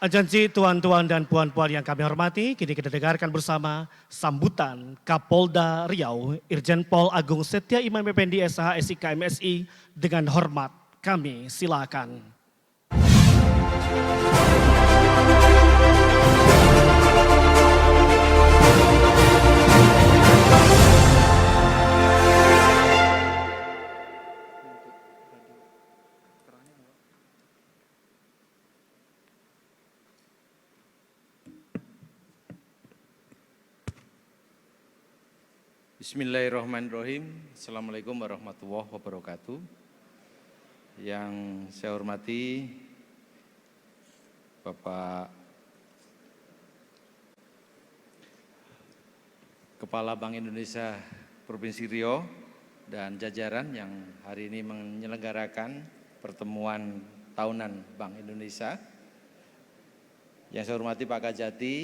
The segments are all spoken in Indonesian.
Janji tuan-tuan dan puan-puan yang kami hormati, kini kita dengarkan bersama sambutan Kapolda Riau, Irjen Pol Agung Setia Imam Effendi SH SIK MSI dengan hormat kami silakan. Bismillahirrahmanirrahim. Assalamualaikum warahmatullahi wabarakatuh. Yang saya hormati Bapak Kepala Bank Indonesia Provinsi Riau dan jajaran yang hari ini menyelenggarakan pertemuan tahunan Bank Indonesia. Yang saya hormati Pak Kajati,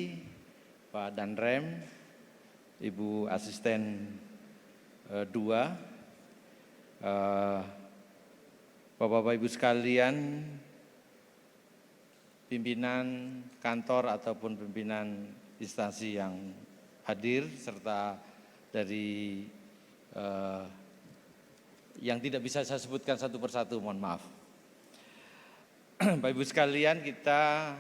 Pak Danrem, Ibu Asisten 2, Bapak-Bapak Ibu sekalian, pimpinan kantor ataupun pimpinan instansi yang hadir, serta dari yang tidak bisa saya sebutkan satu persatu, mohon maaf. Bapak Ibu sekalian, kita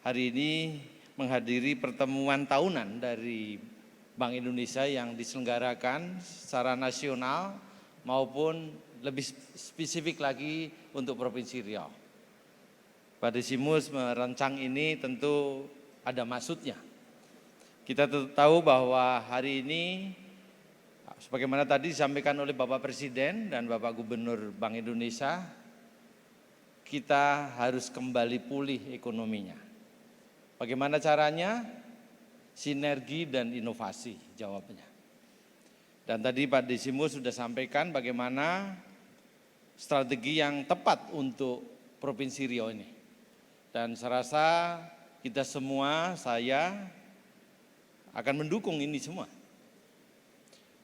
hari ini menghadiri pertemuan tahunan dari Bank Indonesia yang diselenggarakan secara nasional maupun lebih spesifik lagi untuk Provinsi Riau. Pak Desimus merancang ini tentu ada maksudnya. Kita tahu bahwa hari ini, sebagaimana tadi disampaikan oleh Bapak Presiden dan Bapak Gubernur Bank Indonesia, kita harus kembali pulih ekonominya. Bagaimana caranya? Sinergi dan inovasi jawabnya. Dan tadi Pak Desimus sudah sampaikan bagaimana strategi yang tepat untuk Provinsi Riau ini. Dan saya rasa kita semua, saya akan mendukung ini semua.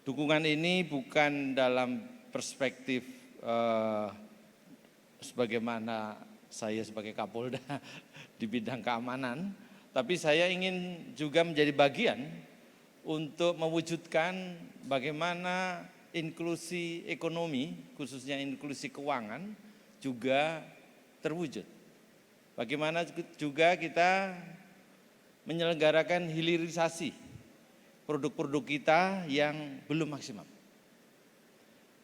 Dukungan ini bukan dalam perspektif sebagaimana saya sebagai Kapolda di bidang keamanan, tapi saya ingin juga menjadi bagian untuk mewujudkan bagaimana inklusi ekonomi, khususnya inklusi keuangan, juga terwujud. Bagaimana juga kita menyelenggarakan hilirisasi produk-produk kita yang belum maksimal.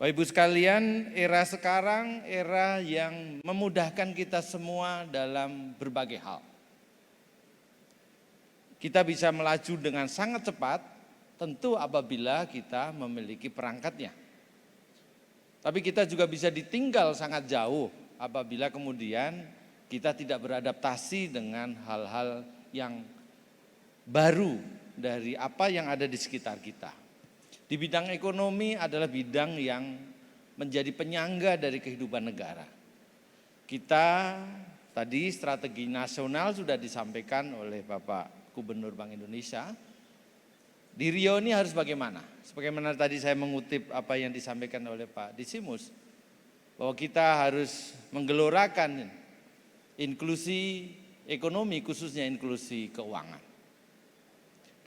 Bapak Ibu sekalian, era sekarang era yang memudahkan kita semua dalam berbagai hal. Kita bisa melaju dengan sangat cepat, tentu apabila kita memiliki perangkatnya. Tapi kita juga bisa ditinggal sangat jauh apabila kemudian kita tidak beradaptasi dengan hal-hal yang baru dari apa yang ada di sekitar kita. Di bidang ekonomi adalah bidang yang menjadi penyangga dari kehidupan negara. Kita tadi strategi nasional sudah disampaikan oleh Bapak Gubernur Bank Indonesia. Di Riau ini harus bagaimana? Sebagaimana tadi saya mengutip apa yang disampaikan oleh Pak Desimus, bahwa kita harus menggelorakan inklusi ekonomi, khususnya inklusi keuangan.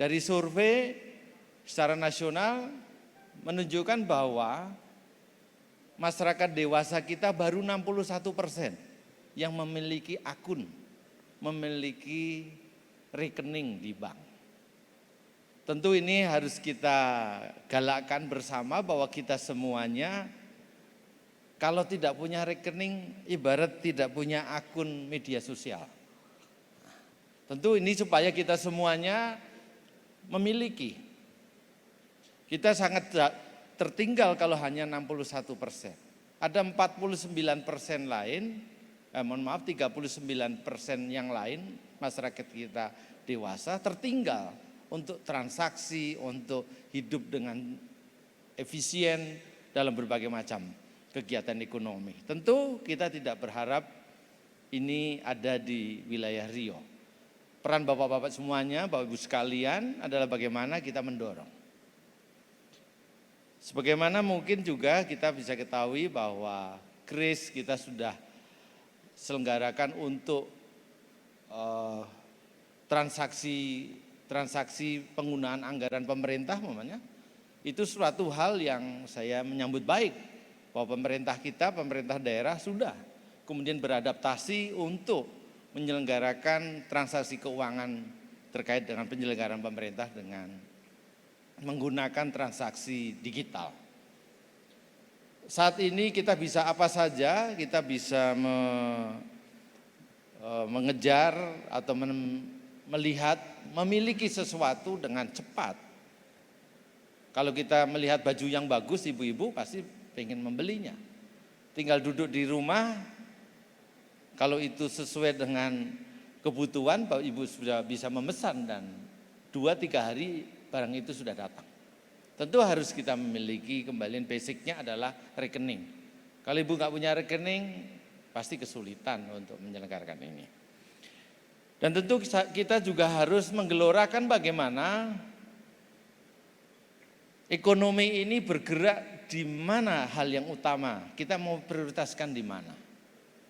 Dari survei secara nasional menunjukkan bahwa masyarakat dewasa kita baru 61% yang memiliki akun, memiliki rekening di bank. Tentu ini harus kita galakkan bersama bahwa kita semuanya kalau tidak punya rekening ibarat tidak punya akun media sosial. Tentu ini supaya kita semuanya memiliki. Kita sangat tertinggal kalau hanya 61%. Ada 49% lain, mohon maaf 39% yang lain masyarakat kita dewasa tertinggal untuk transaksi, untuk hidup dengan efisien dalam berbagai macam kegiatan ekonomi. Tentu kita tidak berharap ini ada di wilayah Riau. Peran bapak-bapak semuanya, bapak ibu sekalian adalah bagaimana kita mendorong. Sebagaimana mungkin juga kita bisa ketahui bahwa KRIS kita sudah selenggarakan untuk transaksi penggunaan anggaran pemerintah umpamanya, itu suatu hal yang saya menyambut baik bahwa pemerintah daerah sudah kemudian beradaptasi untuk menyelenggarakan transaksi keuangan terkait dengan penyelenggaraan pemerintah dengan menggunakan transaksi digital. Saat ini kita bisa apa saja, kita bisa mengejar atau melihat, memiliki sesuatu dengan cepat. Kalau kita melihat baju yang bagus, ibu-ibu pasti pengen membelinya. Tinggal duduk di rumah, kalau itu sesuai dengan kebutuhan, ibu sudah bisa memesan dan 2-3 hari barang itu sudah datang. Tentu harus kita memiliki, kembali basicnya adalah rekening. Kalau ibu nggak punya rekening, pasti kesulitan untuk menyelenggarakan ini. Dan tentu kita juga harus menggelorakan bagaimana ekonomi ini bergerak di mana hal yang utama. Kita mau prioritaskan di mana.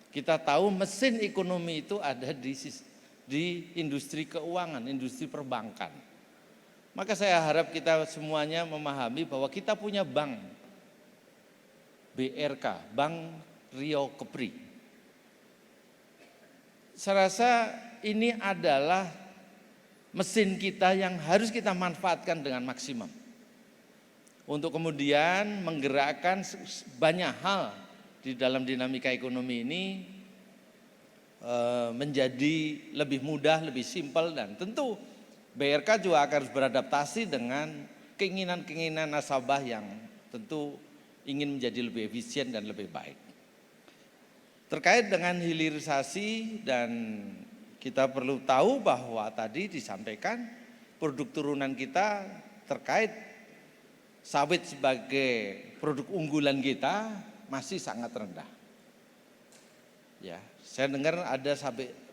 Kita tahu mesin ekonomi itu ada di industri keuangan, industri perbankan. Maka saya harap kita semuanya memahami bahwa kita punya bank BRK, Bank Riau Kepri. Saya rasa ini adalah mesin kita yang harus kita manfaatkan dengan maksimum. Untuk kemudian menggerakkan banyak hal di dalam dinamika ekonomi ini menjadi lebih mudah, lebih simpel, dan tentu BRK juga akan beradaptasi dengan keinginan-keinginan nasabah yang tentu ingin menjadi lebih efisien dan lebih baik. Terkait dengan hilirisasi, dan kita perlu tahu bahwa tadi disampaikan produk turunan kita terkait sawit sebagai produk unggulan kita masih sangat rendah. Ya, saya dengar ada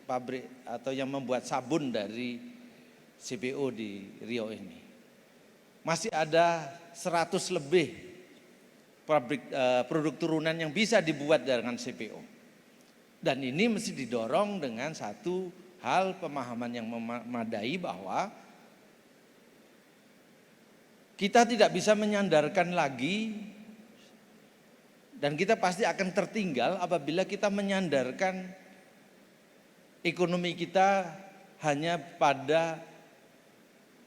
pabrik atau yang membuat sabun dari CPO di Riau ini. Masih ada 100 lebih pabrik produk turunan yang bisa dibuat dengan CPO. Dan ini mesti didorong dengan satu hal pemahaman yang memadai bahwa kita tidak bisa menyandarkan lagi, dan kita pasti akan tertinggal apabila kita menyandarkan ekonomi kita hanya pada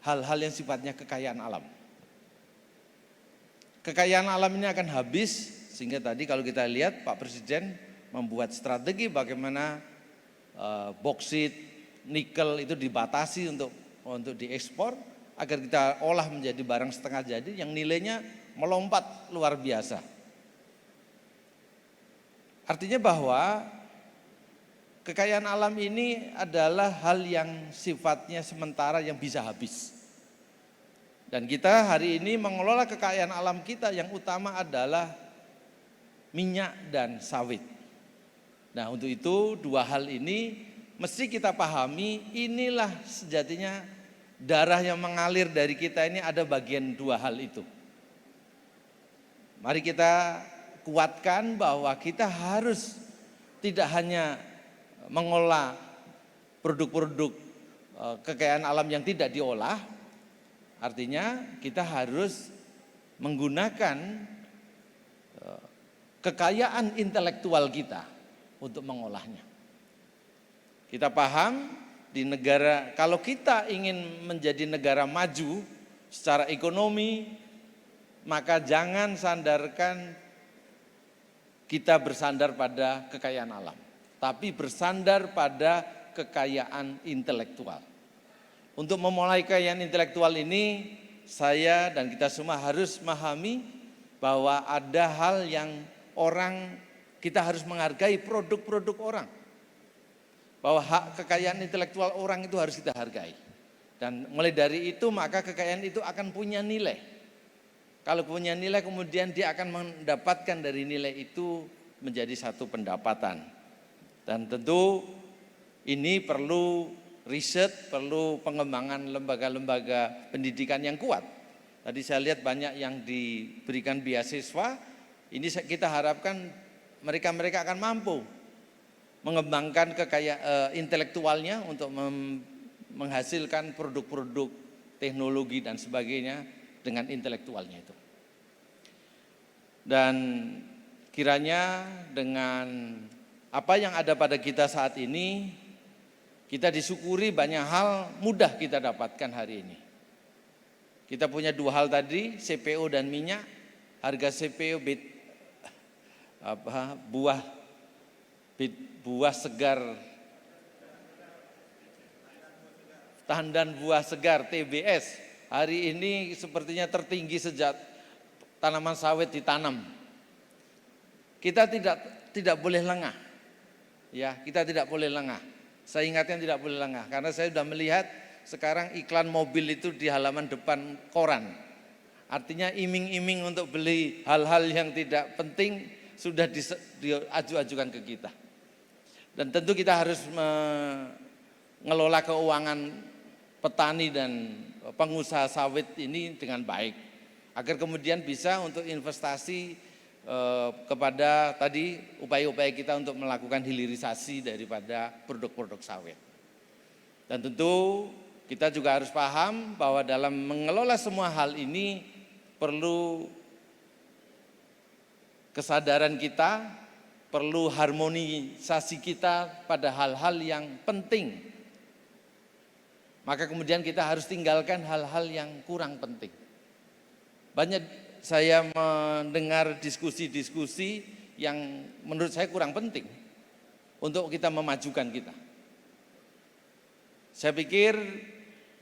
hal-hal yang sifatnya kekayaan alam. Kekayaan alam ini akan habis, sehingga tadi kalau kita lihat Pak Presiden membuat strategi bagaimana boksit, nikel itu dibatasi untuk diekspor agar kita olah menjadi barang setengah jadi yang nilainya melompat luar biasa. Artinya bahwa kekayaan alam ini adalah hal yang sifatnya sementara yang bisa habis. Dan kita hari ini mengelola kekayaan alam kita yang utama adalah minyak dan sawit. Nah, untuk itu dua hal ini mesti kita pahami, inilah sejatinya darah yang mengalir dari kita ini ada bagian dua hal itu. Mari kita kuatkan bahwa kita harus tidak hanya mengolah produk-produk kekayaan alam yang tidak diolah, artinya kita harus menggunakan kekayaan intelektual kita untuk mengolahnya. Kita paham di negara, kalau kita ingin menjadi negara maju secara ekonomi, maka jangan sandarkan kita bersandar pada kekayaan alam, tapi bersandar pada kekayaan intelektual. Untuk memulai kekayaan intelektual ini, saya dan kita semua harus memahami bahwa ada hal yang kita harus menghargai produk-produk orang. Bahwa hak kekayaan intelektual orang itu harus kita hargai. Dan mulai dari itu maka kekayaan itu akan punya nilai. Kalau punya nilai kemudian dia akan mendapatkan dari nilai itu menjadi satu pendapatan. Dan tentu ini perlu riset, perlu pengembangan lembaga-lembaga pendidikan yang kuat. Tadi saya lihat banyak yang diberikan beasiswa, ini kita harapkan mereka akan mampu mengembangkan kekayaan intelektualnya untuk menghasilkan produk-produk teknologi dan sebagainya dengan intelektualnya itu. Dan kiranya dengan apa yang ada pada kita saat ini, kita disyukuri banyak hal mudah kita dapatkan hari ini. Kita punya dua hal tadi, CPO dan minyak. Harga CPO buah segar, tandan buah segar TBS hari ini sepertinya tertinggi sejak tanaman sawit ditanam. Kita tidak boleh lengah, ya kita tidak boleh lengah. Saya ingatkan tidak boleh lengah karena saya sudah melihat sekarang iklan mobil itu di halaman depan koran. Artinya iming-iming untuk beli hal-hal yang tidak penting sudah diaju-ajukan ke kita. Dan tentu kita harus mengelola keuangan petani dan pengusaha sawit ini dengan baik. Agar kemudian bisa untuk investasi kepada tadi upaya-upaya kita untuk melakukan hilirisasi daripada produk-produk sawit. Dan tentu kita juga harus paham bahwa dalam mengelola semua hal ini perlu kesadaran kita, perlu harmonisasi kita pada hal-hal yang penting. Maka kemudian kita harus tinggalkan hal-hal yang kurang penting. Banyak saya mendengar diskusi-diskusi yang menurut saya kurang penting untuk kita memajukan kita. Saya pikir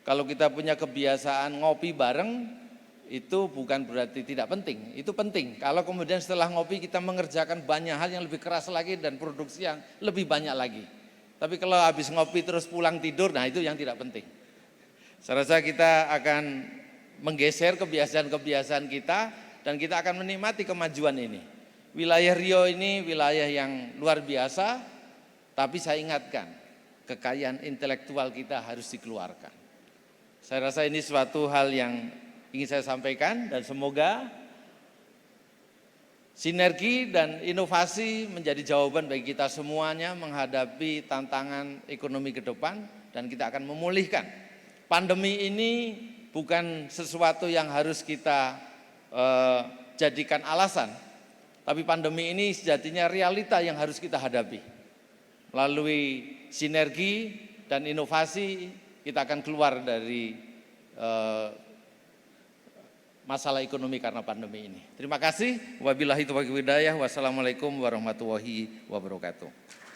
kalau kita punya kebiasaan ngopi bareng, itu bukan berarti tidak penting, itu penting. Kalau kemudian setelah ngopi kita mengerjakan banyak hal yang lebih keras lagi dan produksi yang lebih banyak lagi. Tapi kalau habis ngopi terus pulang tidur, nah itu yang tidak penting. Saya rasa kita akan menggeser kebiasaan-kebiasaan kita dan kita akan menikmati kemajuan ini. Wilayah Riau ini wilayah yang luar biasa, tapi saya ingatkan, kekayaan intelektual kita harus dikeluarkan. Saya rasa ini suatu hal yang ingin saya sampaikan dan semoga sinergi dan inovasi menjadi jawaban bagi kita semuanya menghadapi tantangan ekonomi ke depan dan kita akan memulihkan. Pandemi ini bukan sesuatu yang harus kita jadikan alasan, tapi pandemi ini sejatinya realita yang harus kita hadapi. Melalui sinergi dan inovasi kita akan keluar dari masalah ekonomi karena pandemi ini. Terima kasih. Wabillahi taufiq wal hidayah. Wassalamualaikum warahmatullahi wabarakatuh.